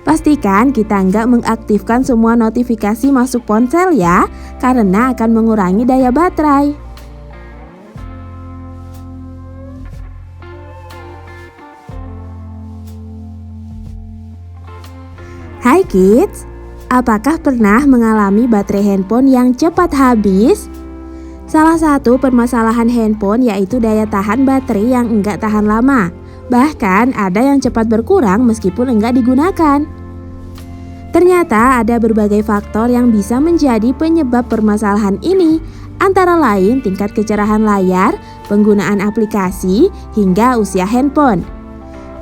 Pastikan kita nggak mengaktifkan semua notifikasi masuk ponsel ya, karena akan mengurangi daya baterai. Hai kids, apakah pernah mengalami baterai handphone yang cepat habis? Salah satu permasalahan handphone yaitu daya tahan baterai yang enggak tahan lama. Bahkan ada yang cepat berkurang meskipun enggak digunakan. Ternyata ada berbagai faktor yang bisa menjadi penyebab permasalahan ini, antara lain tingkat kecerahan layar, penggunaan aplikasi, hingga usia handphone.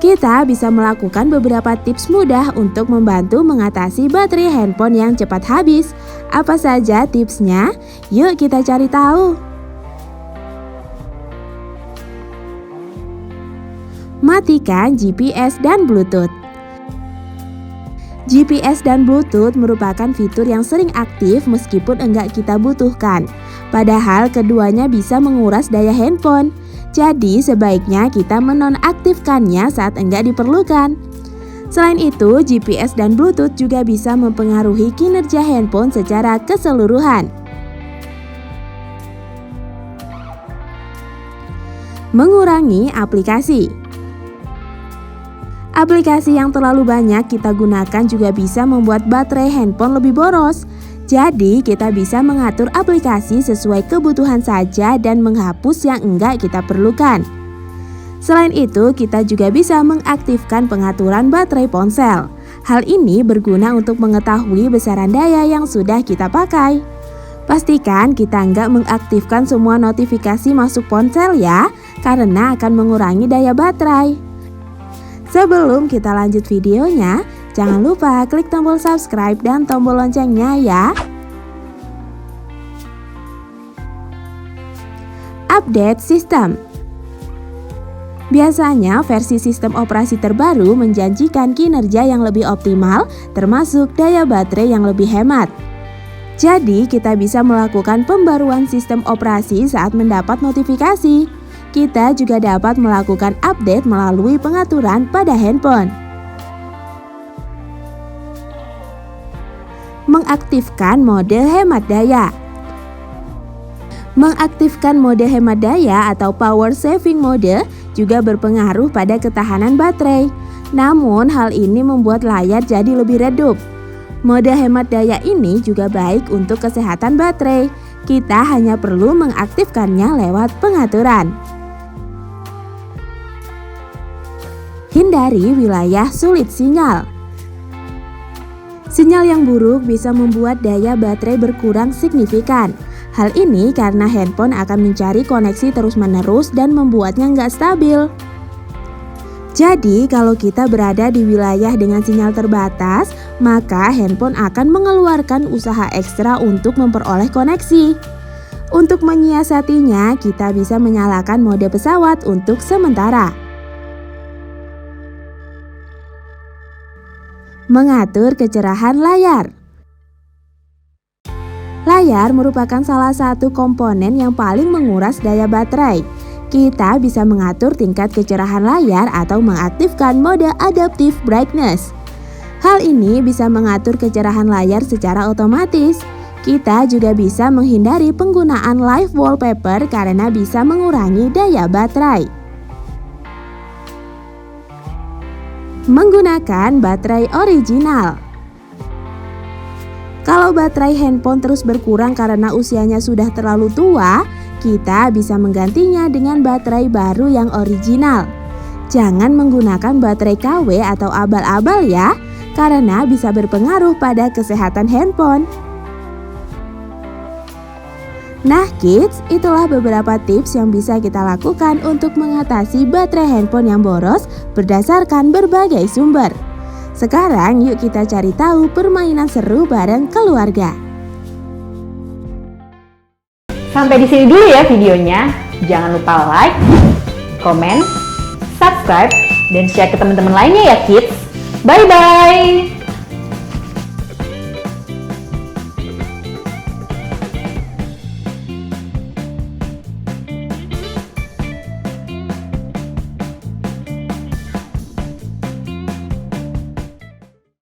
Kita bisa melakukan beberapa tips mudah untuk membantu mengatasi baterai handphone yang cepat habis. Apa saja tipsnya? Yuk kita cari tahu. Matikan GPS dan Bluetooth. GPS dan Bluetooth merupakan fitur yang sering aktif meskipun enggak kita butuhkan. Padahal keduanya bisa menguras daya handphone. Jadi sebaiknya kita menonaktifkannya saat enggak diperlukan. Selain itu, GPS dan Bluetooth juga bisa mempengaruhi kinerja handphone secara keseluruhan. Mengurangi aplikasi. Aplikasi yang terlalu banyak kita gunakan juga bisa membuat baterai handphone lebih boros. Jadi kita bisa mengatur aplikasi sesuai kebutuhan saja dan menghapus yang enggak kita perlukan. Selain itu, kita juga bisa mengaktifkan pengaturan baterai ponsel. Hal ini berguna untuk mengetahui besaran daya yang sudah kita pakai. Pastikan kita enggak mengaktifkan semua notifikasi masuk ponsel ya, karena akan mengurangi daya baterai. Sebelum kita lanjut videonya, jangan lupa klik tombol subscribe dan tombol loncengnya ya. Update sistem. Biasanya versi sistem operasi terbaru menjanjikan kinerja yang lebih optimal, termasuk daya baterai yang lebih hemat. Jadi kita bisa melakukan pembaruan sistem operasi saat mendapat notifikasi. Kita juga dapat melakukan update melalui pengaturan pada handphone. Mengaktifkan mode hemat daya. Mengaktifkan mode hemat daya atau power saving mode juga berpengaruh pada ketahanan baterai. Namun hal ini membuat layar jadi lebih redup. Mode hemat daya ini juga baik untuk kesehatan baterai. Kita hanya perlu mengaktifkannya lewat pengaturan. Hindari wilayah sulit sinyal. Sinyal yang buruk bisa membuat daya baterai berkurang signifikan. Hal ini karena handphone akan mencari koneksi terus-menerus dan membuatnya nggak stabil. Jadi kalau kita berada di wilayah dengan sinyal terbatas, maka handphone akan mengeluarkan usaha ekstra untuk memperoleh koneksi. Untuk menyiasatinya, kita bisa menyalakan mode pesawat untuk sementara. Mengatur kecerahan layar. Layar merupakan salah satu komponen yang paling menguras daya baterai. Kita bisa mengatur tingkat kecerahan layar atau mengaktifkan mode adaptive brightness. Hal ini bisa mengatur kecerahan layar secara otomatis. Kita juga bisa menghindari penggunaan live wallpaper karena bisa mengurangi daya baterai. Menggunakan baterai original. Kalau baterai handphone terus berkurang karena usianya sudah terlalu tua, kita bisa menggantinya dengan baterai baru yang original. Jangan menggunakan baterai KW atau abal-abal ya, karena bisa berpengaruh pada kesehatan handphone. Nah kids, itulah beberapa tips yang bisa kita lakukan untuk mengatasi baterai handphone yang boros berdasarkan berbagai sumber. Sekarang yuk kita cari tahu permainan seru bareng keluarga. Sampai di sini dulu ya videonya. Jangan lupa like, comment, subscribe, dan share ke teman-teman lainnya ya kids. Bye-bye!